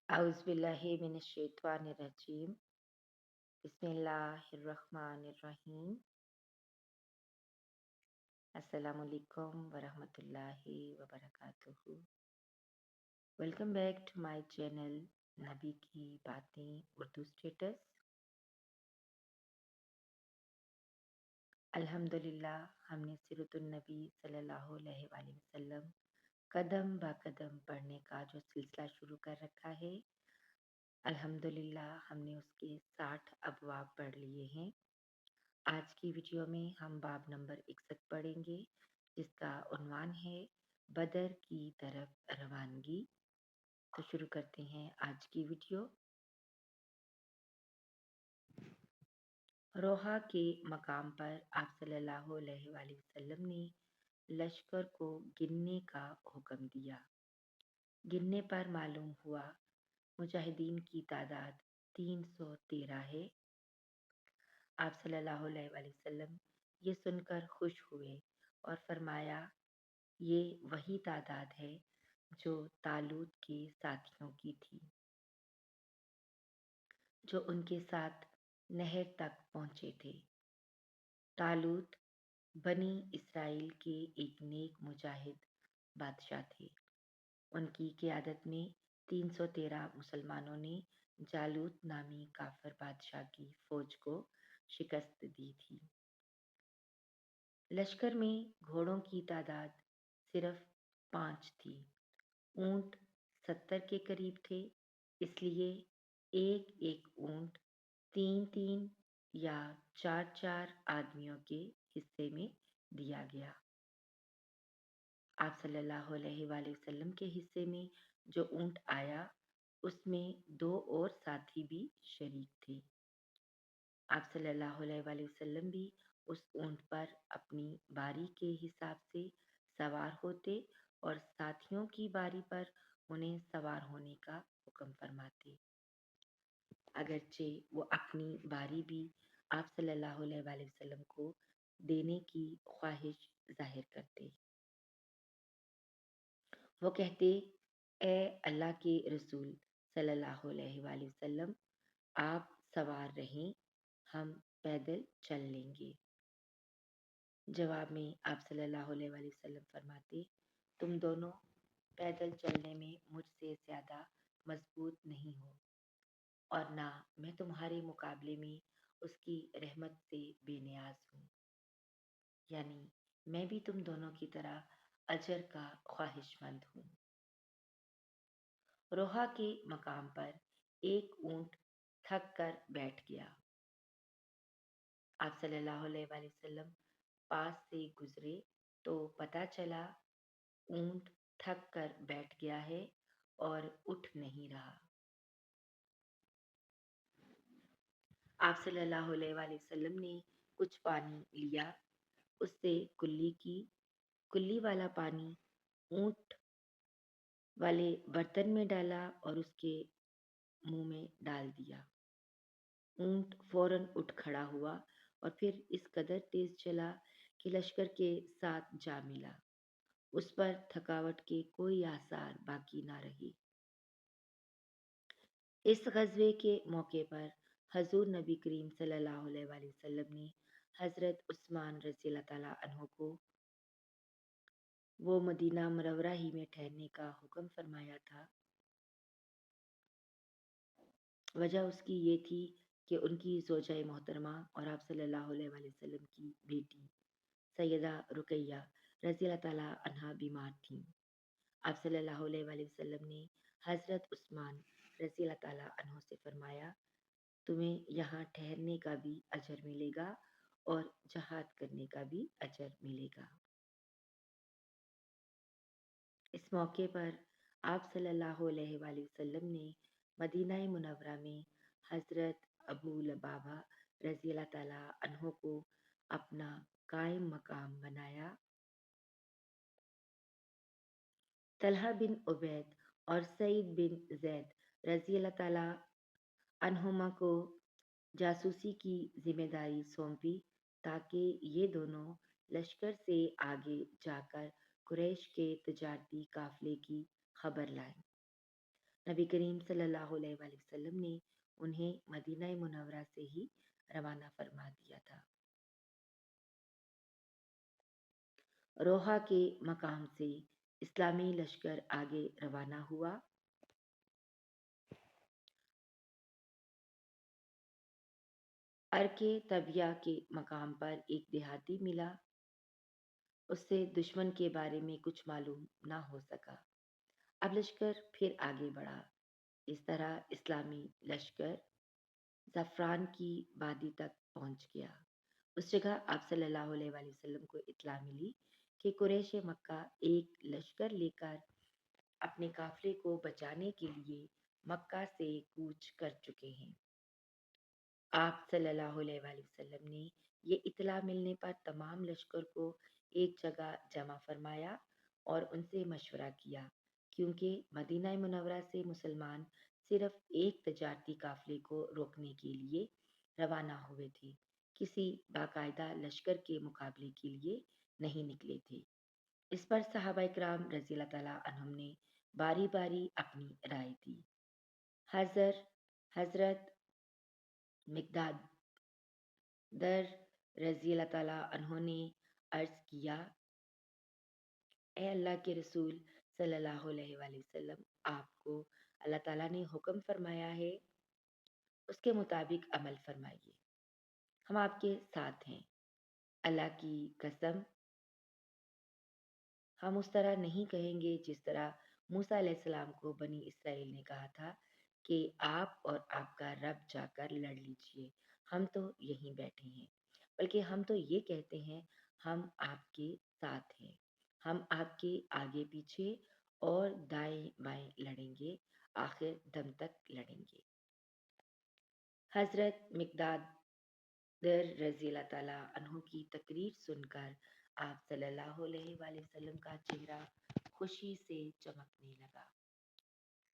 أعوذ بالله من الشيطان الرجيم. بسم الله الرحمن الرحيم. السلام علیکم ورحمۃ اللہ وبرکاتہ. Welcome back to my channel نبی کی باتیں اردو اسٹیٹس. الحمدللہ ہم نے سیرت النبی صلی اللہ علیہ وآلہ وسلم قدم با قدم پڑھنے کا جو سلسلہ شروع کر رکھا ہے، الحمدللہ ہم نے اس کے 60 ابواب پڑھ لیے ہیں. آج کی ویڈیو میں ہم باب نمبر 61 پڑھیں گے، جس کا عنوان ہے بدر کی طرف روانگی. تو شروع کرتے ہیں آج کی ویڈیو. روحا کے مقام پر آپ صلی اللہ علیہ وآلہ وسلم نے لشکر کو گننے کا حکم دیا. گننے پر معلوم ہوا مجاہدین کی تعداد 313 ہے. آپ صلی اللہ علیہ وآلہ وسلم یہ سن کر خوش ہوئے اور فرمایا، یہ وہی تعداد ہے جو طالوت کے ساتھیوں کی تھی، جو ان کے ساتھ نہر تک پہنچے تھے. طالوت بنی اسرائیل کے ایک نیک مجاہد بادشاہ تھے. ان کی قیادت میں 313 مسلمانوں نے جالوت نامی کافر بادشاہ کی فوج کو شکست دی تھی. لشکر میں گھوڑوں کی تعداد صرف 5 تھی. اونٹ 70 کے قریب تھے، اس لیے ایک ایک اونٹ 3 یا 4 آدمیوں کے حصے میں دیا گیا. آپ صلی اللہ علیہ وآلہ وسلم کے حصے میں جو اونٹ آیا، اس میں 2 اور ساتھی بھی شریک تھے. آپ صلی اللہ علیہ وآلہ وسلم بھی اس اونٹ پر اپنی باری کے حساب سے سوار ہوتے اور ساتھیوں کی باری پر انہیں سوار ہونے کا حکم فرماتے، اگرچہ وہ اپنی باری بھی آپ صلی اللہ علیہ وآلہ وسلم کو دینے کی خواہش ظاہر کرتے. وہ کہتے، اے اللہ کے رسول صلی اللہ علیہ وآلہ وسلم، آپ سوار رہیں، ہم پیدل چل لیں گے. جواب میں آپ صلی اللہ علیہ وآلہ وسلم فرماتے، تم دونوں پیدل چلنے میں مجھ سے زیادہ مضبوط نہیں ہو، اور نہ میں تمہارے مقابلے میں اس کی رحمت سے بے نیاز ہوں. یعنی میں بھی تم دونوں کی طرح اجر کا خواہش مند ہوں. روحا کے مقام پر ایک اونٹ تھک کر بیٹھ گیا. آپ صلی اللہ علیہ وآلہ وسلم پاس سے گزرے تو پتہ چلا اونٹ تھک کر بیٹھ گیا ہے اور اٹھ نہیں رہا. آپ صلی اللہ علیہ وآلہ وسلم نے کچھ پانی لیا، اس سے کلی کی. کلی والا پانی اونٹ والے برتن میں ڈالا اور اس کے منہ میں ڈال دیا. اونٹ فوراً اٹھ کھڑا ہوا اور پھر اس قدر تیز چلا کہ لشکر کے ساتھ جا ملا. اس پر تھکاوٹ کے کوئی آثار باقی نہ رہے. اس غزوے کے موقع پر حضور نبی کریم صلی اللہ علیہ وآلہ وسلم نے حضرت عثمان رضی اللہ تعالیٰ عنہ کو وہ مدینہ منورہ ہی میں ٹھہرنے کا حکم فرمایا تھا. وجہ اس کی یہ تھی کہ ان کی زوجہ محترمہ اور آپ صلی اللہ علیہ وآلہ وسلم کی بیٹی سیدہ رقیہ رضی اللہ تعالیٰ عنہا بیمار تھیں. آپ صلی اللہ علیہ وآلہ وسلم نے حضرت عثمان رضی اللہ تعالیٰ عنہ سے فرمایا، تمہیں یہاں ٹھہرنے کا بھی اجر ملے گا اور جہاد کرنے کا بھی اجر ملے گا. اس موقع پر آپ صلی اللہ علیہ وآلہ وسلم نے مدینہ منورہ میں حضرت ابو لبابہ رضی اللہ تعالیٰ عنہ کو اپنا قائم مقام بنایا. طلحہ بن عبید اور سعید بن زید رضی اللہ تعالیٰ عنہما کو جاسوسی کی ذمہ داری سونپی تاکہ یہ دونوں لشکر سے آگے جا کر قریش کے تجارتی قافلے کی خبر لائیں. نبی کریم صلی اللہ علیہ وآلہ وسلم نے انہیں مدینہ منورہ سے ہی روانہ فرما دیا تھا۔ روحا کے مقام سے اسلامی لشکر آگے روانہ ہوا۔ ارکے طبیہ کے مقام پر ایک دیہاتی ملا، اس سے دشمن کے بارے میں کچھ معلوم نہ ہو سکا۔ اب لشکر پھر آگے بڑھا۔ اس طرح اسلامی لشکر زعفران کی وادی تک پہنچ گیا۔ اس جگہ آپ صلی اللہ علیہ وآلہ وسلم کو اطلاع ملی کہ قریش مکہ ایک لشکر لے کر اپنے قافلے کو بچانے کے لیے مکہ سے کوچ کر چکے ہیں۔ آپ صلی اللہ علیہ وآلہ وسلم نے یہ اطلاع ملنے پر تمام لشکر کو ایک جگہ جمع فرمایا اور ان سے مشورہ کیا، کیونکہ مدینہ منورہ سے مسلمان صرف ایک تجارتی قافلے کو روکنے کے لیے روانہ ہوئے تھے، کسی باقاعدہ لشکر کے مقابلے کے لیے نہیں نکلے تھے۔ اس پر صحابہ کرام رضی اللہ تعالیٰ عنہم نے باری باری اپنی رائے دی۔ حضرت مقداد در رضی اللہ تعالیٰ عنہ نے عرض کیا، اے اللہ کے رسول صلی اللہ علیہ وآلہ وسلم، آپ کو اللہ تعالیٰ نے حکم فرمایا ہے، اس کے مطابق عمل فرمائیے، ہم آپ کے ساتھ ہیں۔ اللہ کی قسم، ہم اس طرح نہیں کہیں گے جس طرح موسیٰ علیہ السلام کو بنی اسرائیل نے کہا تھا کہ آپ اور آپ کا رب جا کر لڑ لیجئے، ہم تو یہیں بیٹھے ہیں، بلکہ ہم تو یہ کہتے ہیں ہم آپ کے ساتھ ہیں، ہم آپ کے آگے پیچھے اور دائیں بائیں لڑیں گے، آخر دم تک لڑیں گے۔ حضرت مقداد در رضی اللہ تعالیٰ عنہ کی تقریر سن کر آپ صلی اللہ علیہ وآلہ وسلم کا چہرہ خوشی سے چمکنے لگا۔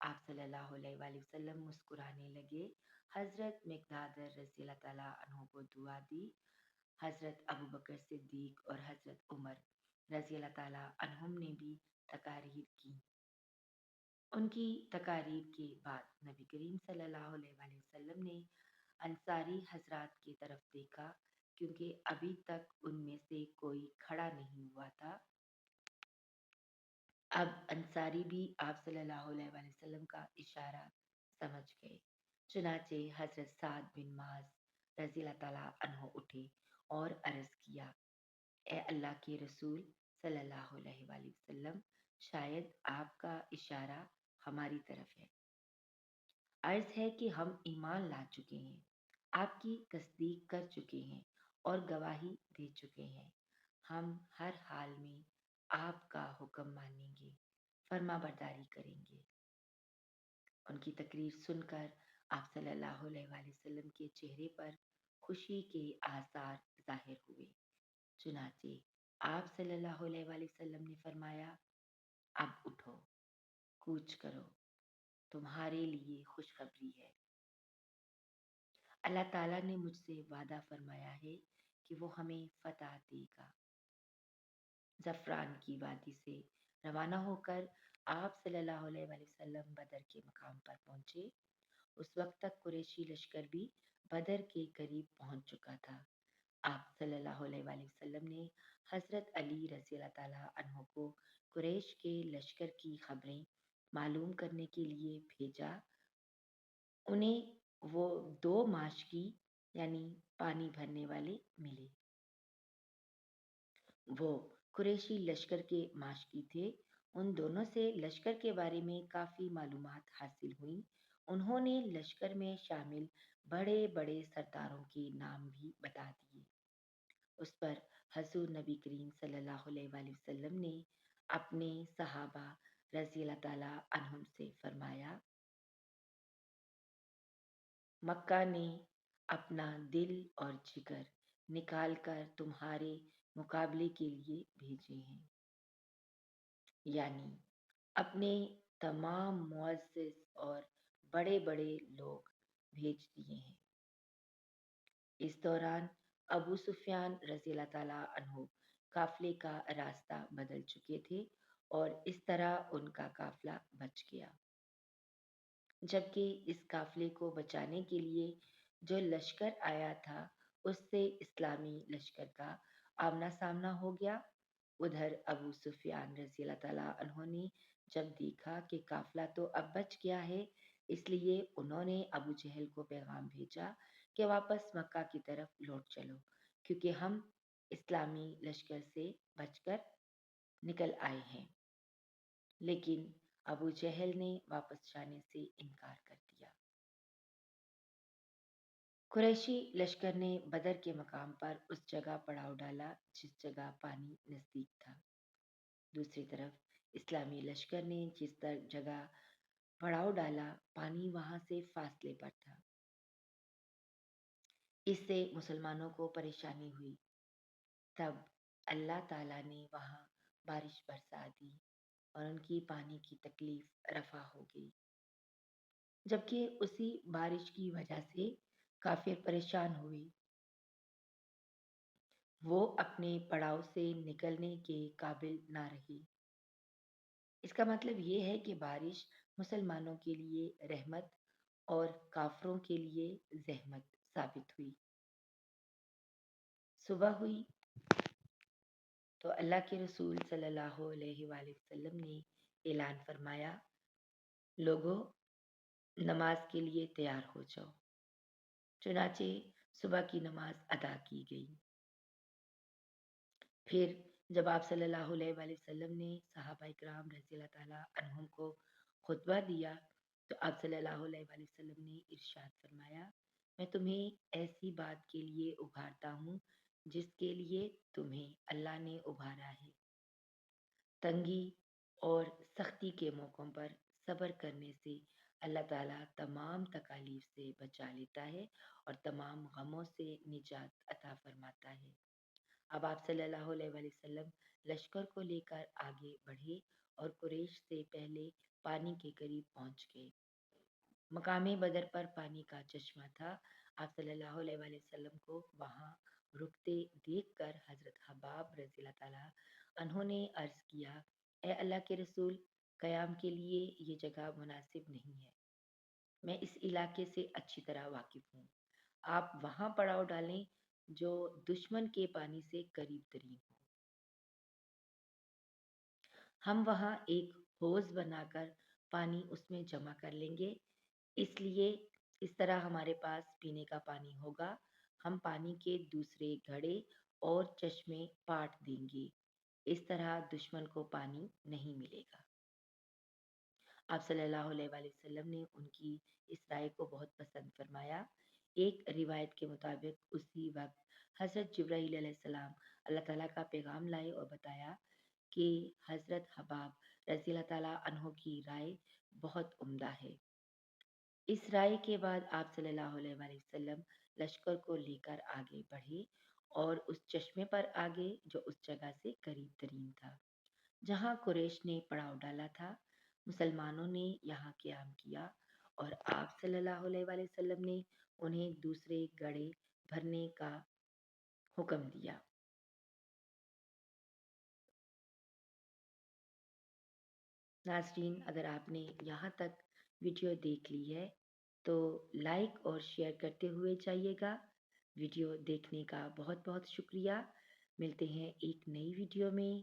آپ صلی اللہ علیہ وآلہ وسلم مسکرانے لگے۔ حضرت مقداد رضی اللہ تعالیٰ عنہ کو دعا دی۔ حضرت ابوبکر صدیق اور حضرت عمر رضی اللہ تعالیٰ عنہم نے بھی تقاریر کی۔ ان کی تقاریر کے بعد نبی کریم صلی اللہ علیہ وآلہ وسلم نے انصاری حضرات کی طرف دیکھا، کیونکہ ابھی تک ان میں سے کوئی کھڑا نہیں ہوا تھا۔ اب انصاری بھی آپ صلی اللہ علیہ وآلہ وسلم کا اشارہ سمجھ گئے، چنانچہ حضرت سعد بن معاذ رضی اللہ تعالیٰ عنہ اٹھے اور عرض کیا، اے اللہ کے رسول صلی اللہ علیہ وآلہ وسلم، شاید آپ کا اشارہ ہماری طرف ہے۔ عرض ہے کہ ہم ایمان لا چکے ہیں، آپ کی تصدیق کر چکے ہیں اور گواہی دے چکے ہیں، ہم ہر حال میں آپ کا حکم مانیں گے، فرما برداری کریں گے۔ ان کی تقریر سن کر آپ صلی اللہ علیہ وآلہ وسلم کے چہرے پر خوشی کے آثار ظاہر ہوئے، چنانچہ آپ صلی اللہ علیہ وآلہ وسلم نے فرمایا، اب اٹھو، کوچ کرو، تمہارے لیے خوشخبری ہے، اللہ تعالیٰ نے مجھ سے وعدہ فرمایا ہے کہ وہ ہمیں فتح دے گا۔ زعفران کی وادی سے روانہ ہو کر آپ صلی اللہ علیہ وآلہ وسلم بدر کے مقام پر پہنچے۔ اس وقت تک قریشی لشکر بھی بدر کے قریب پہنچ چکا تھا۔ آپ صلی اللہ علیہ وآلہ وسلم نے حضرت علی رضی اللہ تعالیٰ عنہ کو قریش کے لشکر کی خبریں معلوم کرنے کے لیے بھیجا۔ انہیں وہ دو ماشکی یعنی پانی بھرنے والے ملے۔ وہ قریشی لشکر کے ماشکی تھے۔ ان دونوں سے لشکر کے بارے میں کافی معلومات حاصل ہوئیں۔ انہوں نے لشکر میں شامل بڑے بڑے سرداروں کے نام بھی بتا دیے۔ اس پر حضور نبی کریم صلی اللہ علیہ وآلہ وسلم نے اپنے صحابہ رضی اللہ تعالیٰ عنہم سے فرمایا، مکہ نے اپنا دل اور جگر نکال کر تمہارے مقابلے کے لیے بھیجے ہیں، یعنی اپنے تمام معزز اور بڑے بڑے لوگ بھیج دیے ہیں۔ اس دوران ابو سفیان رضی اللہ تعالیٰ عنہ قافلے کا راستہ بدل چکے تھے اور اس طرح ان کا قافلہ بچ گیا۔ جبکہ اس قافلے کو بچانے کے لیے جو لشکر آیا تھا اس سے اسلامی لشکر کا آمنا سامنا ہو گیا۔ ادھر ابو سفیان رضی اللہ تعالیٰ عنہ نے جب دیکھا کہ قافلہ تو اب بچ گیا ہے، اس لیے انہوں نے ابو جہل کو پیغام بھیجا کہ واپس مکہ کی طرف لوٹ چلو، کیونکہ ہم اسلامی لشکر سے بچ کر نکل آئے ہیں۔ لیکن ابو جہل نے واپس جانے سے انکار کر دیا۔ قریشی لشکر نے بدر کے مقام پر اس جگہ پڑاؤ ڈالا جس جگہ پانی نزدیک تھا۔ دوسری طرف اسلامی لشکر نے جس جگہ پڑاؤ ڈالا پانی وہاں سے فاصلے پر تھا۔ اس سے مسلمانوں کو پریشانی ہوئی۔ تب اللہ تعالیٰ نے وہاں بارش برسا دی اور ان کی پانی کی تکلیف رفع ہو گئی، جبکہ اسی بارش کی وجہ سے کافر پریشان ہوئے۔ وہ اپنے پڑاؤ سے نکلنے کے قابل نہ رہی۔ اس کا مطلب یہ ہے کہ بارش مسلمانوں کے لیے رحمت اور کافروں کے لیے زحمت ثابت ہوئی۔ صبح ہوئی تو اللہ کے رسول صلی اللہ علیہ وآلہ وسلم نے اعلان فرمایا، لوگوں نماز کے لیے تیار ہو جاؤ۔ چنانچہ صبح کی نماز ادا کی گئی۔ پھر جب آپ صلی اللہ علیہ وآلہ وسلم نے صحابہ کرام رضی اللہ تعالیٰ عنہم کو خطبہ دیا تو آپ صلی اللہ علیہ وآلہ وسلم نے ارشاد فرمایا، میں تمہیں ایسی بات کے لیے ابھارتا ہوں جس کے لیے تمہیں اللہ نے ابھارا ہے۔ تنگی اور سختی کے موقعوں پر صبر کرنے سے اللہ تعالیٰ تمام تکالیف سے بچا لیتا ہے اور تمام غموں سے نجات عطا فرماتا ہے۔ اب آپ صلی اللہ علیہ وآلہ وسلم لشکر کو لے کر آگے بڑھے اور قریش سے پہلے پانی کے قریب پہنچ گئے۔ مقام بدر پر پانی کا چشمہ تھا۔ آپ صلی اللہ علیہ وآلہ وسلم کو وہاں رکتے دیکھ کر حضرت حباب رضی اللہ تعالیٰ عنہ نے عرض کیا، اے اللہ کے رسول، قیام کے لیے یہ جگہ مناسب نہیں ہے۔ میں اس علاقے سے اچھی طرح واقف ہوں۔ آپ وہاں پڑاؤ ڈالیں جو دشمن کے پانی سے قریب ترین ہو۔ ہم وہاں ایک حوض بنا کر پانی اس میں جمع کر لیں گے، اس لیے اس طرح ہمارے پاس پینے کا پانی ہوگا۔ ہم پانی کے دوسرے گھڑے اور چشمے پاٹ دیں گے، اس طرح دشمن کو پانی نہیں ملے گا۔ آپ صلی اللہ علیہ وآلہ وسلم نے ان کی اس رائے کو بہت پسند فرمایا۔ ایک روایت کے مطابق اسی وقت حضرت جبرائیل علیہ السلام اللہ تعالیٰ کا پیغام لائے اور بتایا کہ حضرت حباب رضی اللہ تعالیٰ عنہ کی رائے بہت عمدہ ہے۔ اس رائے کے بعد آپ صلی اللہ علیہ وآلہ وسلم لشکر کو لے کر آگے بڑھے اور اس چشمے پر آگے جو اس جگہ سے قریب ترین تھا جہاں قریش نے پڑاؤ ڈالا تھا۔ مسلمانوں نے یہاں قیام کیا اور آپ صلی اللہ علیہ وآلہ وسلم نے انہیں دوسرے گڑھے بھرنے کا حکم دیا۔ ناظرین، اگر آپ نے یہاں تک ویڈیو دیکھ لی ہے تو لائک اور شیئر کرتے ہوئے جائیے گا۔ ویڈیو دیکھنے کا بہت بہت شکریہ۔ ملتے ہیں ایک نئی ویڈیو میں،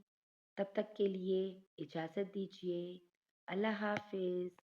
تب تک کے لیے اجازت دیجیے۔ اللہ حافظ۔